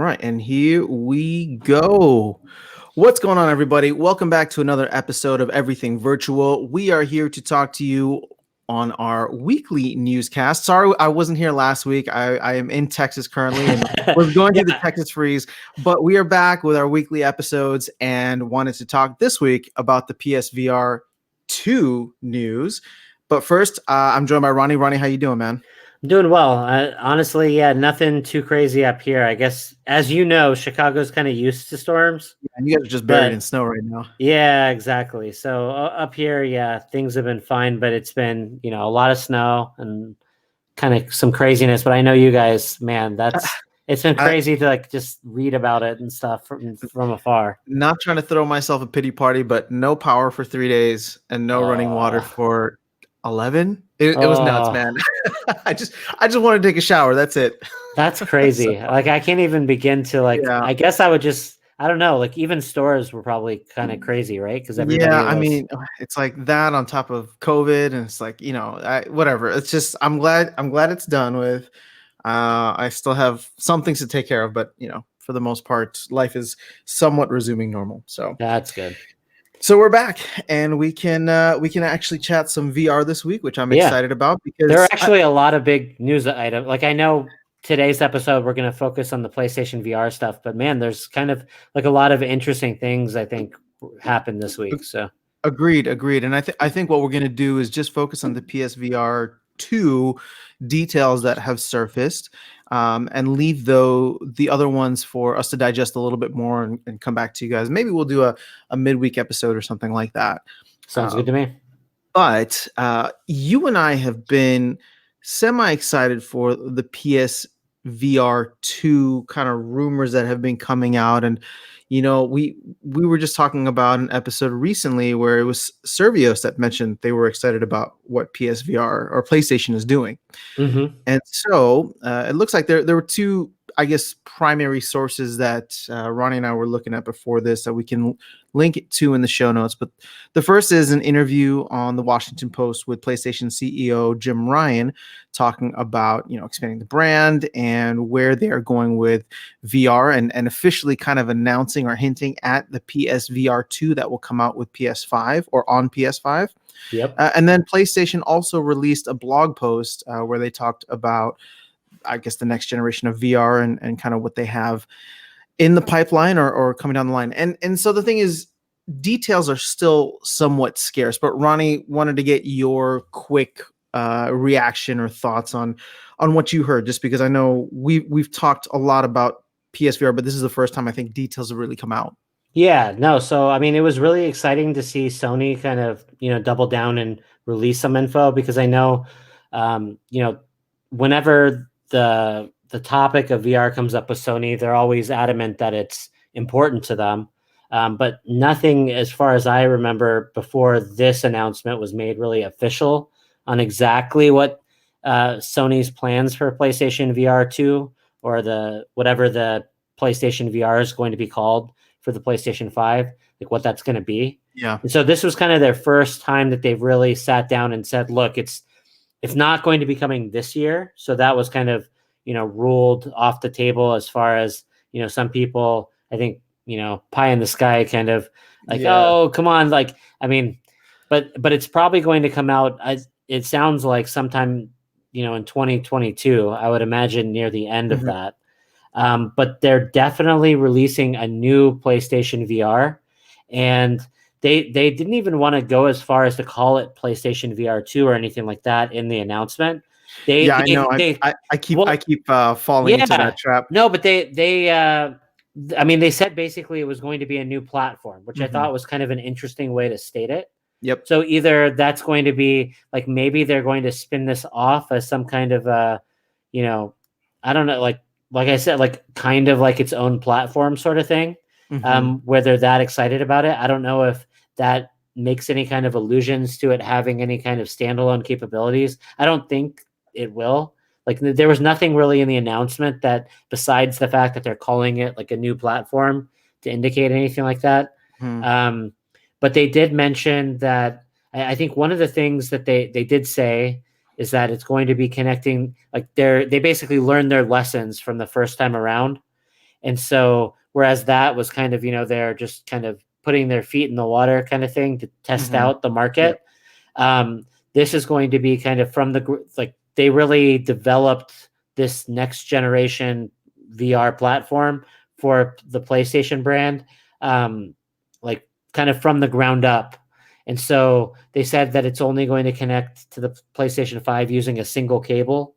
right, and here we go. What's going on, everybody? Welcome back to another episode of Everything Virtual. We are here to talk to you on our weekly newscast. Sorry, I wasn't here last week. I am in Texas currently and was going through the Texas freeze, but we are back with our weekly episodes and wanted to talk this week about the PSVR 2 news. But first, I'm joined by Ronnie. Ronnie, how you doing, man? I'm doing well. Honestly, nothing too crazy up here. I guess, as you know, Chicago's kind of used to storms. Yeah, you guys are just buried in snow right now. Yeah, exactly. So up here, things have been fine, but it's been, a lot of snow and kind of some craziness. But I know you guys, man, it's been crazy to just read about it and stuff from afar. Not trying to throw myself a pity party, but no power for 3 days and no running water for 11. It was nuts, man. I just want to take a shower. That's it. That's crazy. So, I can't even begin to I guess I would just, I don't know, even stores were probably kind of crazy, right? Because I mean, it's like that on top of COVID, and it's like, whatever. It's just, I'm glad it's done with. I still have some things to take care of, but for the most part, life is somewhat resuming normal. So that's good. So we're back, and we can actually chat some VR this week, which I'm excited about because there are actually a lot of big news items. I know today's episode we're going to focus on the PlayStation VR stuff, but man, there's kind of a lot of interesting things I think happened this week. So agreed, and I think what we're going to do is just focus on the PSVR 2 details that have surfaced. And leave the other ones for us to digest a little bit more and come back to you guys. Maybe we'll do a midweek episode or something like that. Sounds good to me. But you and I have been semi-excited for the PSVR 2 kind of rumors that have been coming out. And we were just talking about an episode recently where it was Servios that mentioned they were excited about what PSVR or PlayStation is doing. Mm-hmm. And so it looks like there were two, I guess, primary sources that Ronnie and I were looking at before this that we can link it to in the show notes. But the first is an interview on the Washington Post with PlayStation CEO Jim Ryan talking about, expanding the brand and where they are going with VR and officially kind of announcing or hinting at the PSVR 2 that will come out with PS5 or on PS5. Yep. And then PlayStation also released a blog post where they talked about, I guess, the next generation of VR and kind of what they have in the pipeline or coming down the line. And so the thing is, details are still somewhat scarce, but Ronnie, wanted to get your quick reaction or thoughts on what you heard, just because I know we've talked a lot about PSVR, but this is the first time I think details have really come out. Yeah, no. So, I mean, it was really exciting to see Sony kind of, double down and release some info, because I know, whenever the topic of VR comes up with Sony, they're always adamant that it's important to them. But nothing, as far as I remember, before this announcement was made really official on exactly what Sony's plans for PlayStation VR 2 or whatever the PlayStation VR is going to be called for the PlayStation 5, what that's going to be. Yeah. And so this was kind of their first time that they've really sat down and said, look, it's not going to be coming this year. So that was kind of, ruled off the table as far as, some people, I think, pie in the sky kind of oh, come on. But it's probably going to come out. It sounds like sometime, in 2022, I would imagine near the end of that. But they're definitely releasing a new PlayStation VR, and they didn't even want to go as far as to call it PlayStation VR 2 or anything like that in the announcement. I know. I keep falling into that trap. No, but they said basically it was going to be a new platform, which I thought was kind of an interesting way to state it. Yep. So either that's going to be maybe they're going to spin this off as some kind of I don't know, like I said, kind of like its own platform sort of thing, where they're that excited about it. I don't know if that makes any kind of allusions to it having any kind of standalone capabilities. I don't think it will. There was nothing really in the announcement that, besides the fact that they're calling it a new platform, to indicate anything like that. But they did mention that, I think one of the things that they did say is that it's going to be connecting, they basically learned their lessons from the first time around. And so whereas that was kind of, they're just kind of putting their feet in the water kind of thing to test out the Yeah. market. This is going to be kind of from like they really developed this next generation VR platform for the PlayStation brand, like kind of from the ground up. And so they said that it's only going to connect to the PlayStation 5 using a single cable.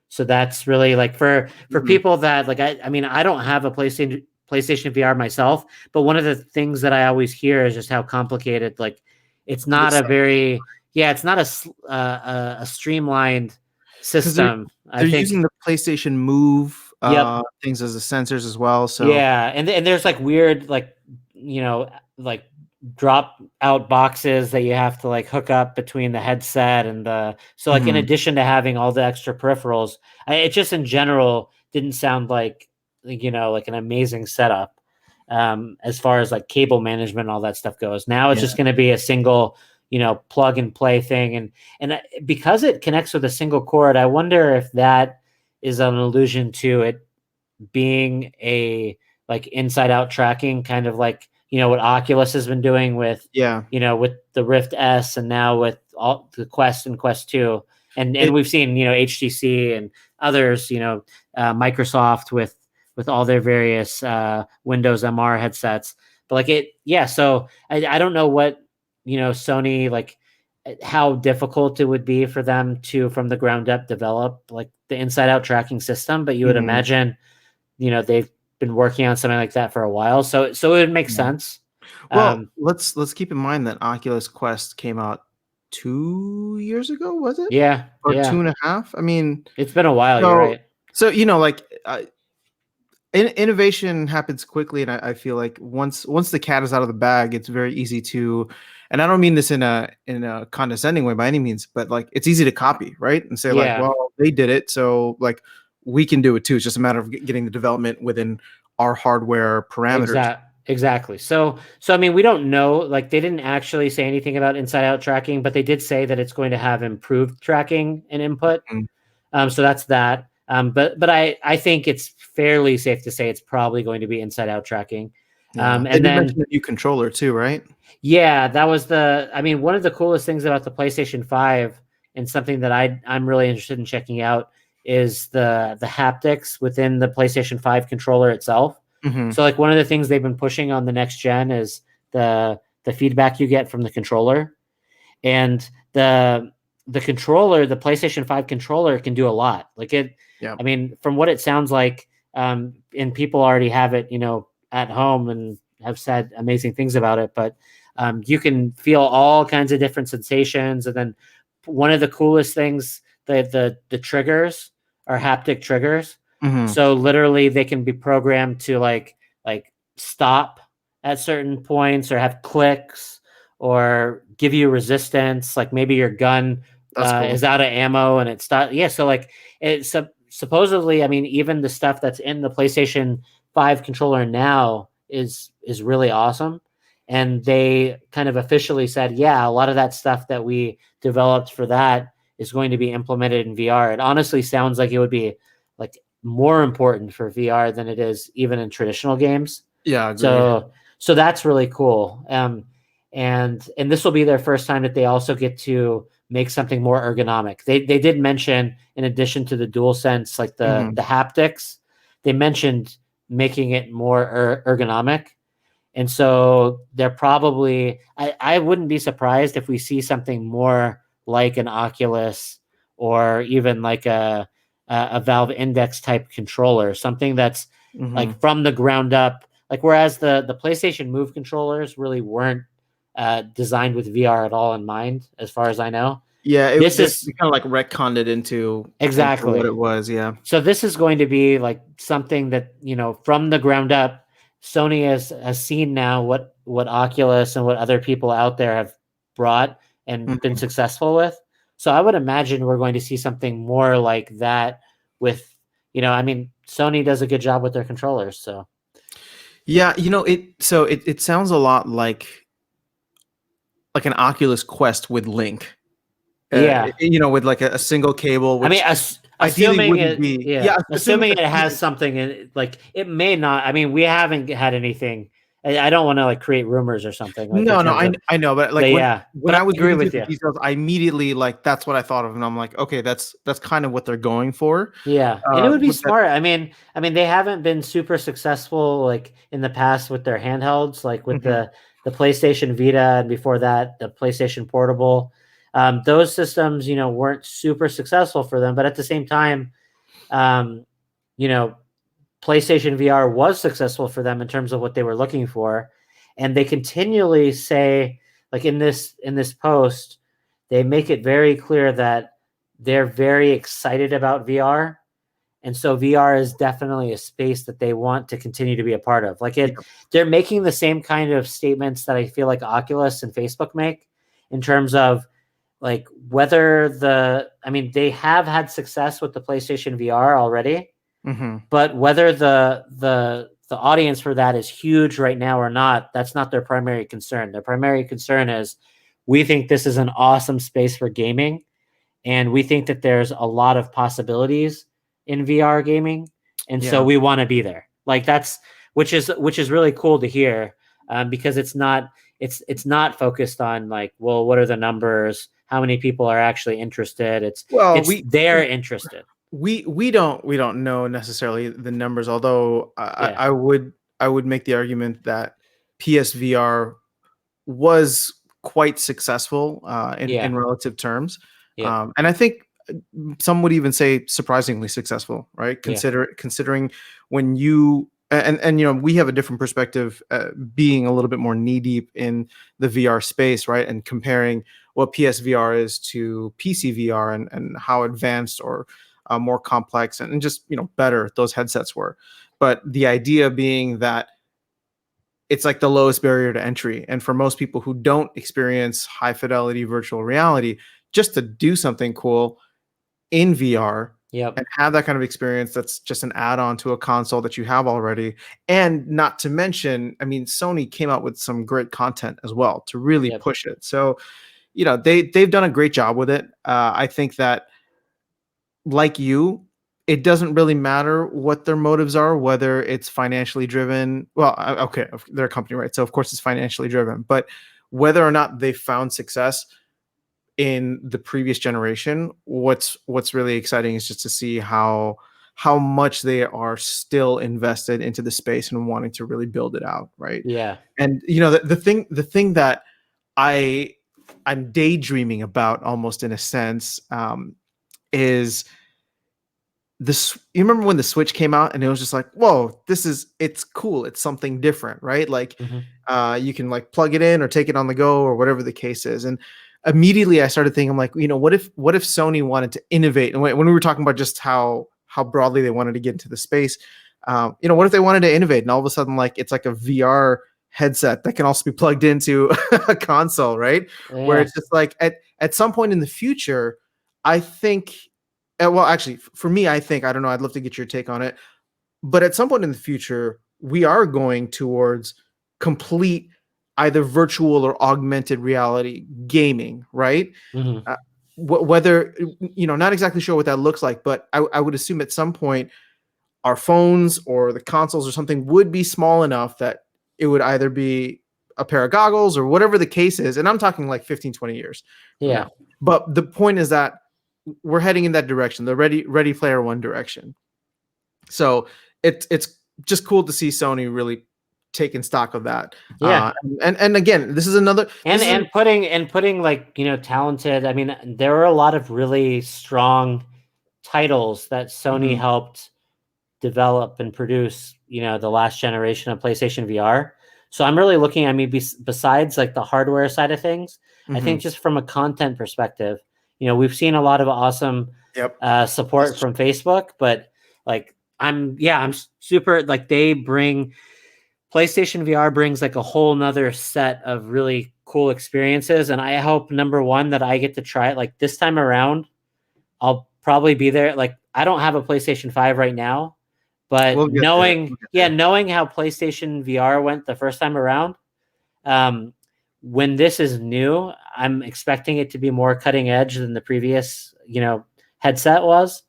So that's really like for people that like I mean I don't have a PlayStation VR myself, but one of the things that I always hear is just how complicated, like it's not a very it's not a streamlined Because system. I they're think using the PlayStation Move yep. things as the sensors as well. So Yeah, and there's like weird like drop out boxes that you have to like hook up between the headset and the so like in addition to having all the extra peripherals, it just in general didn't sound like like an amazing setup as far as like cable management and all that stuff goes. Now it's yeah, just going to be a single plug and play thing, and because it connects with a single cord, I wonder if that is an allusion to it being a like inside out tracking, kind of like what Oculus has been doing with yeah. with the Rift S, and now with all the Quest and Quest 2, and It we've seen HTC and others, Microsoft with all their various Windows MR headsets. But like so I don't know what Sony, like how difficult it would be for them to from the ground up develop like the inside out tracking system, but you would imagine they've been working on something like that for a while, so it would make yeah. sense. Well, let's keep in mind that Oculus Quest came out 2 years ago, was it? Yeah, Or yeah, 2.5? I mean, it's been a while. You're so right. so like innovation happens quickly, and I feel like once the cat is out of the bag, it's very easy to, and I don't mean this in a condescending way by any means, but like it's easy to copy, right? And say like, Yeah, well, they did it, so like we can do it too. It's just a matter of getting the development within our hardware parameters. exactly. So I mean, we don't know. Like, they didn't actually say anything about inside out tracking, but they did say that it's going to have improved tracking and input. Mhm. So that's that. But I think it's fairly safe to say it's probably going to be inside out tracking. Yeah, they And did then mention a new controller too, right? yeah, that was I mean, one of the coolest things about the PlayStation 5, and something that I'm really interested in checking out, is the haptics within the PlayStation 5 controller itself. Hmm. So like one of the things they've been pushing on the next gen is the feedback you get from the controller. And the controller, the PlayStation 5 controller, can do a lot. Like it, Yeah. I mean, from what it sounds like, and people already have it, at home and have said amazing things about it. But you can feel all kinds of different sensations. And then one of the coolest things, the triggers are haptic triggers. Hmm. So literally, they can be programmed to like stop at certain points, or have clicks, or give you resistance. Like maybe your gun That's cool. is out of ammo and it's not. Yeah, so like it's supposedly, I mean, even the stuff that's in the PlayStation 5 controller now is really awesome. And they kind of officially said, yeah, a lot of that stuff that we developed for that is going to be implemented in VR. It honestly sounds like it would be like more important for VR than it is even in traditional games. Yeah, agreed. So that's really cool. And this will be their first time that they also get to make something more ergonomic. They did mention, in addition to the DualSense, like Hmm. the haptics, they mentioned making it more ergonomic. And so they're probably, I wouldn't be surprised if we see something more like an Oculus, or even like a Valve Index type controller, something that's Hmm. like from the ground up. Like, whereas the PlayStation Move controllers really weren't designed with VR at all in mind, as far as I know. Yeah, This they is kind of like retconned it into what exactly. it was. Yeah. So this is going to be like something that, from the ground up, Sony has seen now what Oculus and what other people out there have brought and been Mhm. successful with. So I would imagine we're going to see something more like that with, I mean, Sony does a good job with their controllers. So Yeah, it sounds a lot like an Oculus Quest with Link. yeah, With like a single cable, I mean, which ideally Assuming wouldn't it, be. yeah, Yeah, assuming assuming that it has something in it, like it may not. I mean, we haven't had anything. I don't want to like create rumors or something like in no, terms of, I know, but like but yeah, when but I I was agree reading through with the you. details, I immediately like that's what I thought of, and I'm like, okay, that's kind of what they're going for. Yeah, and it would be With that, smart. I mean, they haven't been super successful like in the past with their handhelds, like with mhm, the PlayStation Vita, and before that, the PlayStation Portable. Those systems, weren't super successful for them, but at the same time, um, you know, PlayStation VR was successful for them in terms of what they were looking for, and they continually say, like in this post, they make it very clear that they're very excited about VR, and so VR is definitely a space that they want to continue to be a part of. Like yeah, they're making the same kind of statements that I feel like Oculus and Facebook make in terms of like whether I mean, they have had success with the PlayStation VR already, mhm, but whether the audience for that is huge right now or not, that's not their primary concern. Their primary concern is we think this is an awesome space for gaming, and we think that there's a lot of possibilities in VR gaming, and so yeah. we want to be there. Like that's which is really cool to hear, because it's not focused on like, well, what are the numbers? How many people are actually interested? It's Well, it's they're interested. we don't know necessarily the numbers, although Yeah, I would make the argument that PSVR was quite successful yeah, in relative terms, yeah, and I think some would even say surprisingly successful, right? yeah, Considering when you and we have a different perspective, being a little bit more knee deep in the VR space, right? And comparing what PSVR is to PCVR and how advanced or more complex and just better those headsets were. But the idea being that it's like the lowest barrier to entry. And for most people who don't experience high fidelity virtual reality, just to do something cool in VR yep, and have that kind of experience that's just an add-on to a console that you have already. And not to mention, I mean, Sony came out with some great content as well to really yep, push it. So, they've done a great job with it. I think that, like you, it doesn't really matter what their motives are, whether it's financially driven. Well, okay, they're a company, right? So of course it's financially driven, but whether or not they found success in the previous generation, what's really exciting is just to see how much they are still invested into the space and wanting to really build it out, right? yeah, And the thing that I I'm daydreaming about almost in a sense, is this. You remember when the Switch came out and it was just like, whoa, it's cool, it's something different, right? Like, hmm, you can like plug it in or take it on the go or whatever the case is. And immediately I started thinking, I'm like, what if Sony wanted to innovate? And when we were talking about just how broadly they wanted to get into the space, what if they wanted to innovate and all of a sudden, like, it's like a VR headset that can also be plugged into a console, right? Where yeah, it's just like at some point in the future, I think, well, actually, for me, I think, I don't know, I'd love to get your take on it, but at some point in the future, we are going towards complete either virtual or augmented reality gaming, right? hmm, Uh, whether, not exactly sure what that looks like, but I would assume at some point our phones or the consoles or something would be small enough that it would either be a pair of goggles or whatever the case is. And I'm talking like 15, 20 years from yeah, now. But the point is that we're heading in that direction, the Ready Player One direction. So it's just cool to see Sony really taking stock of that. yeah. And again, this is another. And This is putting like, talented. I mean, there are a lot of really strong titles that Sony mhm, helped develop and produce, the last generation of PlayStation VR. So I'm really looking, I mean, besides like the hardware side of things, I think mhm. just from a content perspective, we've seen a lot of awesome Yep. support from Facebook, but like I'm super like PlayStation VR brings like a whole nother set of really cool experiences. And I hope, number one, that I get to try it like this time around. I'll probably be there. Like, I don't have a PlayStation 5 right now, but We'll get there. knowing, We'll get yeah, there. knowing how PlayStation VR went the first time around, um, when this is new, I'm expecting it to be more cutting edge than the previous, headset was.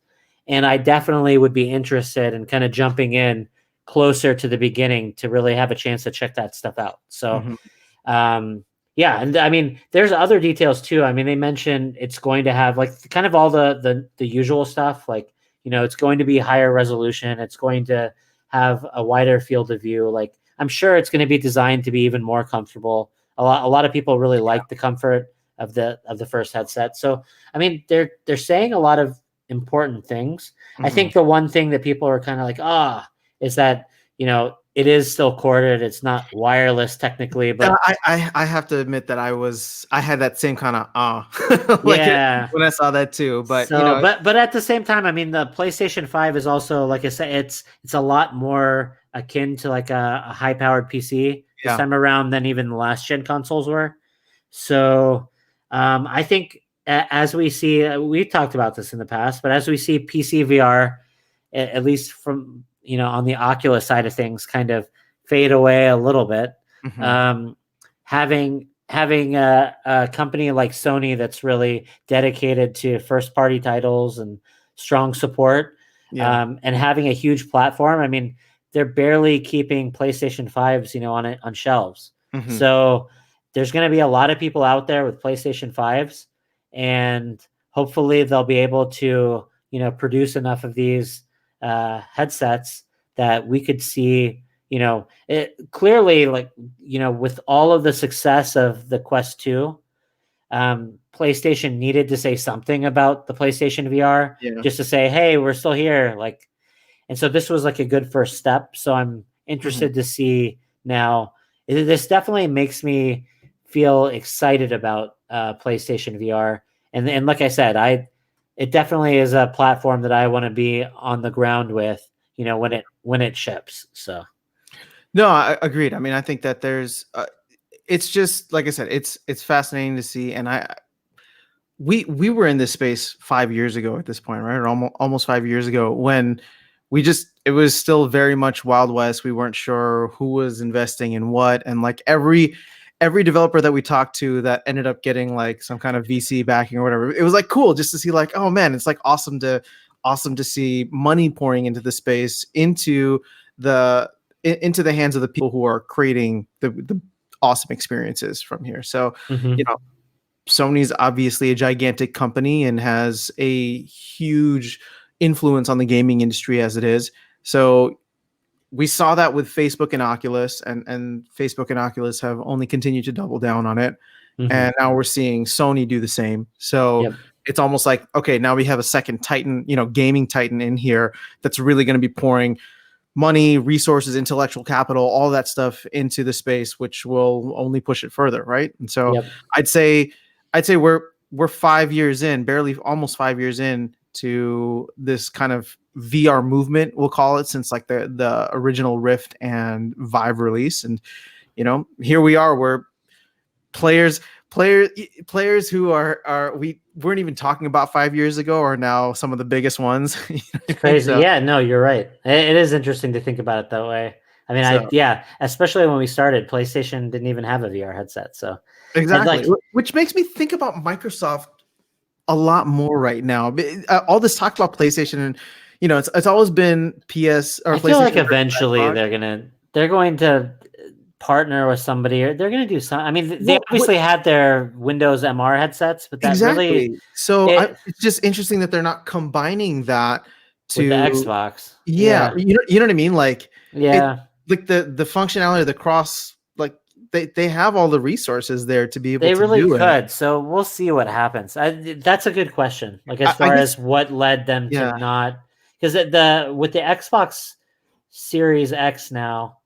and I definitely would be interested in kind of jumping in closer to the beginning to really have a chance to check that stuff out. So, Mm-hmm. yeah, and I mean, there's other details too. I mean, they mentioned it's going to have like kind of all the usual stuff, like it's going to be higher resolution. It's going to have a wider field of view. Like I'm sure it's going to be designed to be even more comfortable. A lot of people really like the comfort of the first headset. So I mean, they're saying a lot of important things. I Mm-hmm. think the one thing that people are kind of like, is that it is still corded. It's not wireless technically, but I have to admit that I had that same kind of like yeah. when I saw that too. But So, but at the same time, I mean, the PlayStation 5 is also, like I said, it's a lot more akin to like a high powered PC this yeah. time around than even the last gen consoles were. So, I think as we see, we've talked about this in the past, but as we see PC VR, at least from on the Oculus side of things, kind of fade away a little bit. Mm-hmm. Having a company like Sony that's really dedicated to first party titles and strong support, Yeah. and having a huge platform. I mean, they're barely keeping PlayStation 5s, on shelves. Mm-hmm. So there's going to be a lot of people out there with PlayStation 5s, and hopefully they'll be able to, produce enough of these headsets that we could see, it clearly, like, with all of the success of the Quest 2, PlayStation needed to say something about the PlayStation VR, Yeah. just to say, hey, we're still here. Like, and so this was like a good first step. So I'm interested to see now. This definitely makes me feel excited about PlayStation VR. And like I said, it definitely is a platform that I want to be on the ground with, when it ships. So No, I agreed. I mean, I think that there's it's just like I said, it's fascinating to see, and we were in this space 5 years ago at this point, right? Or almost 5 years ago, when it was still very much Wild West. We weren't sure who was investing in what, and like every developer that we talked to that ended up getting like some kind of VC backing or whatever, it was like cool just to see, like, oh man, it's like awesome to see money pouring into the space, into the hands of the people who are creating the awesome experiences from here. So, you know, Sony's obviously a gigantic company and has a huge influence on the gaming industry as it is. So we saw that with Facebook and Oculus, and Facebook and Oculus have only continued to double down on it. And now we're seeing Sony do the same. So it's almost like, okay, now we have a second titan, gaming titan in here that's really going to be pouring money, resources, intellectual capital, all that stuff into the space, which will only push it further, right? And so I'd say we're 5 years in, barely almost 5 years in to this kind of VR movement, we'll call it, since like the original Rift and Vive release. And here we are, where players who we weren't even talking about 5 years ago are now some of the biggest ones. It's crazy. So, yeah, no, you're right. It is interesting to think about it that way. I mean, especially when we started, PlayStation didn't even have a VR headset. So exactly, which makes me think about Microsoft a lot more right now. All this talk about PlayStation, and it's always been PS or I feel like eventually they're going to partner with somebody, or they're going to do something. I mean, they obviously had their Windows MR headsets, but that really. So it's just interesting that they're not combining that with the Xbox. Yeah, you know what I mean. Like, like the functionality, the cross, like they have all the resources there to be able to really do could. it. So we'll see what happens. That's a good question. Like, as far as what led them to not, because with the Xbox Series X now,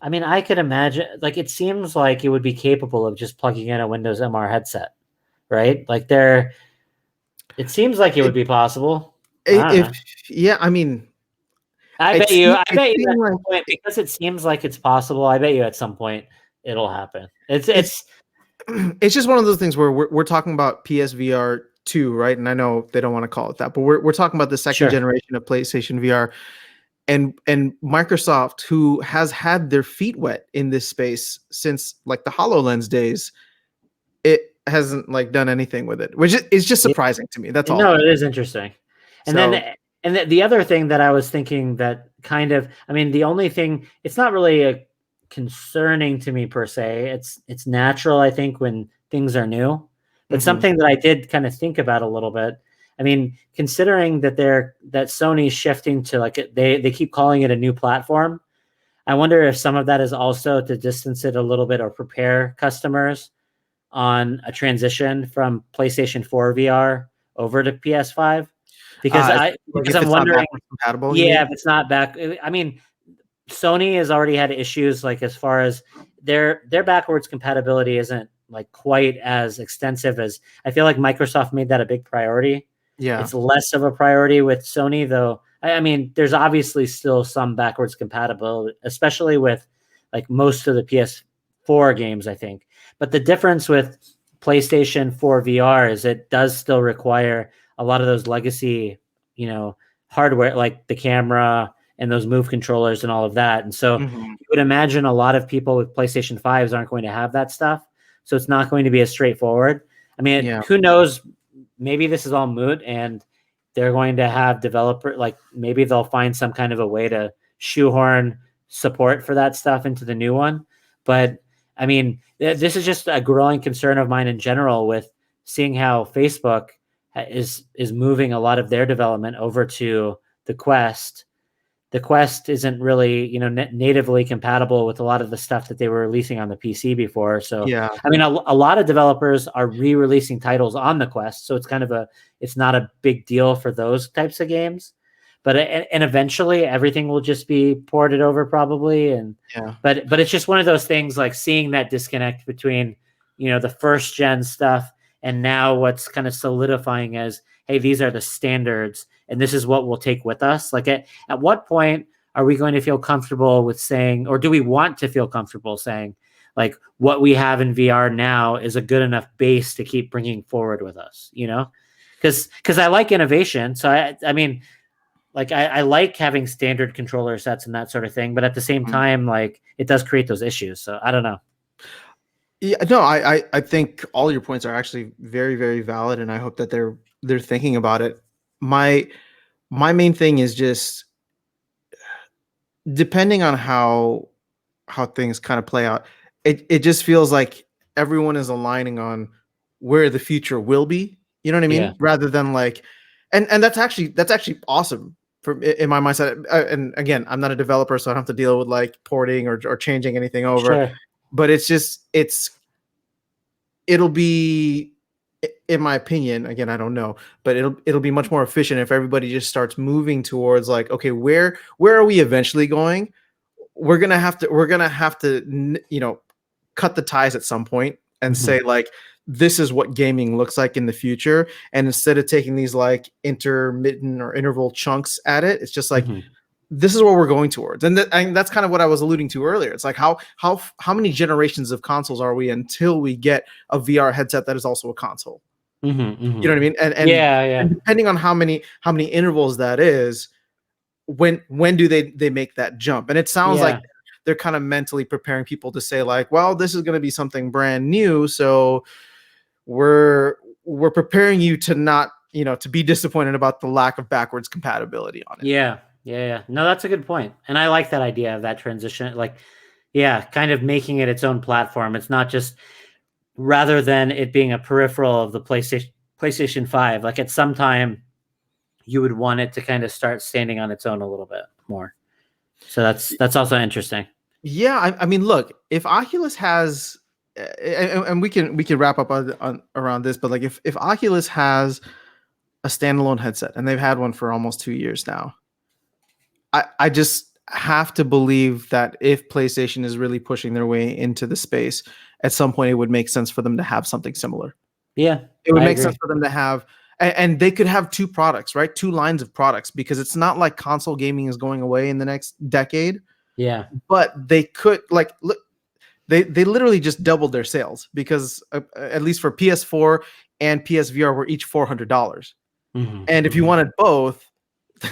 I mean, I could imagine, like, it seems like it would be capable of just plugging in a Windows MR headset, right? Like, it seems like it would be possible. I mean, I bet you at some point, because it seems like it's possible, I bet you at some point it'll happen. It's just one of those things where we're talking about PSVR 2, right? And I know they don't want to call it that, but we're talking about the second generation of PlayStation VR. And Microsoft, who has had their feet wet in this space since like the HoloLens days, it hasn't like done anything with it, which is just surprising to me. That's all. No, it is interesting. And And the other thing that I was thinking that kind of, I mean, the only thing, it's not really concerning to me per se. It's natural, I think, when things are new. But something that I did kind of think about a little bit. I mean, considering that Sony's shifting to like they keep calling it a new platform. I wonder if some of that is also to distance it a little bit or prepare customers on a transition from PlayStation 4 VR over to PS5. Because Like if I'm it's not wondering, backwards compatible, you yeah, mean? if it's not back. I mean, Sony has already had issues like as far as their backwards compatibility isn't like quite as extensive as I feel like Microsoft made that a big priority. Yeah. It's less of a priority with Sony though. I mean, there's obviously still some backwards compatibility, especially with like most of the PS4 games, I think. But the difference with PlayStation 4 VR is it does still require a lot of those legacy, hardware like the camera and those move controllers and all of that. And so Mhm. you would imagine a lot of people with PlayStation 5s aren't going to have that stuff. So it's not going to be as straightforward. I mean, Yeah. who knows? Maybe this is all moot and they're going to have like maybe they'll find some kind of a way to shoehorn support for that stuff into the new one. But I mean, this is just a growing concern of mine in general with seeing how Facebook is moving a lot of their development over to the Quest. The Quest isn't really, natively compatible with a lot of the stuff that they were releasing on the PC before. So, Yeah. I mean, a lot of developers are re-releasing titles on the Quest, so it's not a big deal for those types of games. But and eventually, everything will just be ported over, probably. And Yeah. but it's just one of those things, like seeing that disconnect between, the first gen stuff and now what's kind of solidifying as, hey, these are the standards and this is what we'll take with us. Like at what point are we going to feel comfortable with saying, or do we want to feel comfortable saying, like, what we have in VR now is a good enough base to keep bringing forward with us, because I like innovation. So I mean, like I like having standard controller sets and that sort of thing, but at the same Mhm. time, like it does create those issues. So I don't know. Yeah, no, I think all your points are actually very, very valid, and I hope that they're thinking about it. My my main thing is just depending on how things kind of play out, it just feels like everyone is aligning on where the future will be. You know what I Yeah, mean? Rather than like, and that's actually awesome for in my mindset. And again, I'm not a developer, so I don't have to deal with like porting or changing anything over. sure. But it'll be, in my opinion, again, I don't know, but it'll be much more efficient if everybody just starts moving towards like, okay, where are we eventually going? We're gonna have to cut the ties at some point and Hmm. say like, this is what gaming looks like in the future. And instead of taking these like intermittent or interval chunks at it, it's just like, Hmm. this is what we're going towards. And that's kind of what I was alluding to earlier. It's like how many generations of consoles are we until we get a VR headset that is also a console? Hmm. Hmm. You know what I mean? Yeah, And yeah, depending on how many intervals that is, when do they make that jump? And it sounds like yeah. they're kind of mentally preparing people to say like, well, this is going to be something brand new, so we're preparing you to not, to be disappointed about the lack of backwards compatibility on it. Yeah, yeah, yeah. No, that's a good point. And I like that idea of that transition. Like, yeah, kind of making it its own platform. It's not just rather than it being a peripheral of the PlayStation 5, like at some time you would want it to kind of start standing on its own a little bit more. So that's also interesting. Yeah, I mean, look, if Oculus has, and we can wrap up on around this, but like if Oculus has a standalone headset and they've had one for almost 2 years now, I just have to believe that if PlayStation is really pushing their way into the space, at some point it would make sense for them to have something similar. Yeah, It would I make sense agree. for them to have, and they could have two products, right? Two lines of products, because it's not like console gaming is going away in the next decade, Yeah. but they could like look. They literally just doubled their sales because at least for PS4 and PSVR were each $400. Hmm. And if you Hmm. wanted both,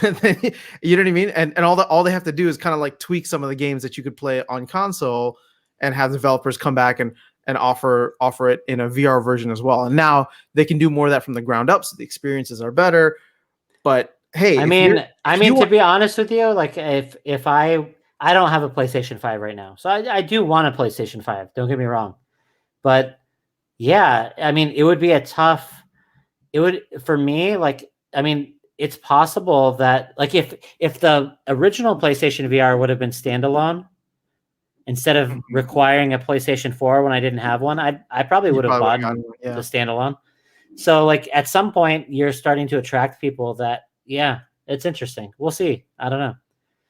then, you know what I mean? And all they have to do is kind of like tweak some of the games that you could play on console and have developers come back and offer it in a VR version as well. And now they can do more of that from the ground up, so the experiences are better. But hey, I if you're mean, if you to want, be honest with you, like if I don't have a PlayStation 5 right now, so I do want a PlayStation 5. Don't get me wrong, but yeah, I mean, it would be a tough. It would for me, like, I mean, it's possible that like if the original PlayStation VR would have been standalone instead of Mhm. requiring a PlayStation 4 when I didn't have one, I probably You would have probably would bought have gotten one. the Yeah. standalone. So like at some point you're starting to attract people that yeah, it's interesting. We'll see. I don't know.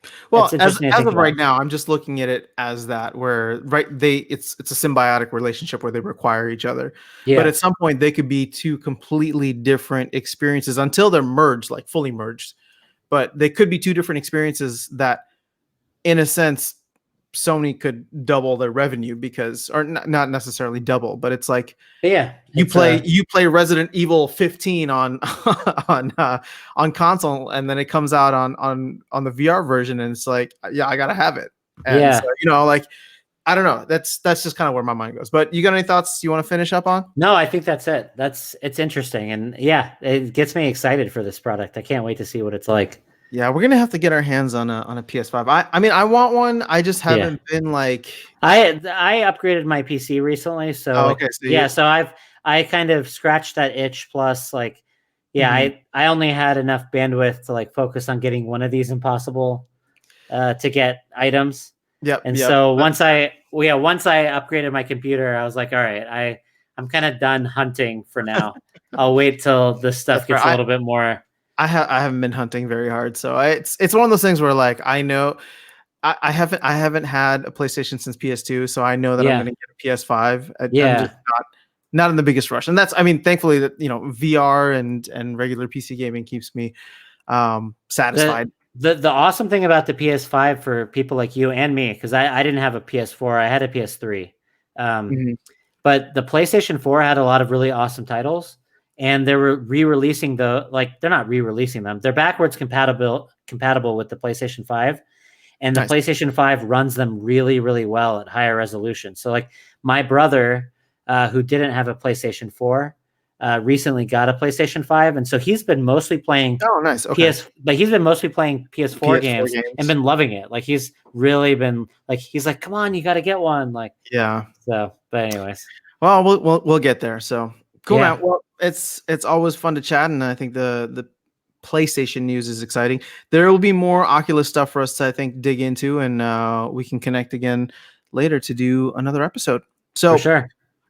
It's Well, interesting to as think of right about. now, I'm just looking at it as that where it's a symbiotic relationship where they require each other. But Yeah. at some point they could be two completely different experiences until they're merged, like fully merged. But they could be two different experiences that in a sense Sony could double their revenue because or not necessarily double, but it's like But yeah, you it's play Resident Evil 15 on on console, and then it comes out on the VR version, and it's like, yeah, I gotta have it. And so yeah. like I don't know. That's just kind of where my mind goes. But you got any thoughts you want to finish up on? No, I think that's it. It's interesting. And yeah, it gets me excited for this product. I can't wait to see what it's like. Yeah, we're gonna have to get our hands on a PS5. I mean, I want one. I just Yeah. haven't been like. I upgraded my PC recently, Oh, so okay. So yeah, so I kind of scratched that itch. Plus, like, yeah, mhm. I only had enough bandwidth to like focus on getting one of these impossible to get items. Yep, And yep. so once I upgraded my computer, I was like, all right, I'm kind of done hunting for now. I'll wait till this That's stuff fair. gets a little bit more. I haven't been hunting very hard, so it's one of those things where like I know I haven't had a PlayStation since PS2, so I know that I'm Yeah, gonna get a PS5. I'm just yeah. not in the biggest rush, and that's I mean, thankfully that VR and regular PC gaming keeps me The satisfied. the awesome thing about the PS5 for people like you and me, because I didn't have a PS4, I had a PS3. Um, Mhm. but the PlayStation 4 had a lot of really awesome titles, and they were re-releasing they're not re-releasing them. They're backwards compatible with the PlayStation 5, and the Nice. PlayStation 5 runs them really, really well at higher resolution. So like my brother, who didn't have a PlayStation 4, recently got a PlayStation 5, and so he's been mostly playing Oh, nice. Okay. PS4 PS4 games and games. been loving it. Like he's really been like he's like, come on, you got to get one. Like Yeah. so. But anyways, Well, we'll get there. So cool, man. yeah, Well, it's always fun to chat, and I think the PlayStation news is exciting. There will be more Oculus stuff for us to I think dig into, and we can connect again later to do another episode. for So, sure.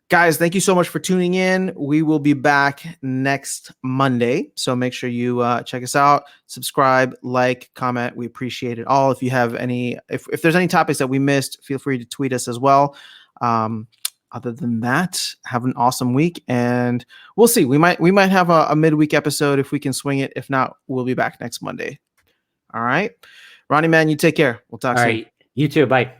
guys, thank you so much for tuning in. We will be back next Monday, so make sure you check us out, subscribe, like, comment. We appreciate it all. If you have any, if there's any topics that we missed, feel free to tweet us as well. Um, other than that, have an awesome week, and we'll see. We might have a midweek episode if we can swing it. If not, we'll be back next Monday. All right, Ronnie, man, you take care. We'll talk All soon. right, you too. Bye.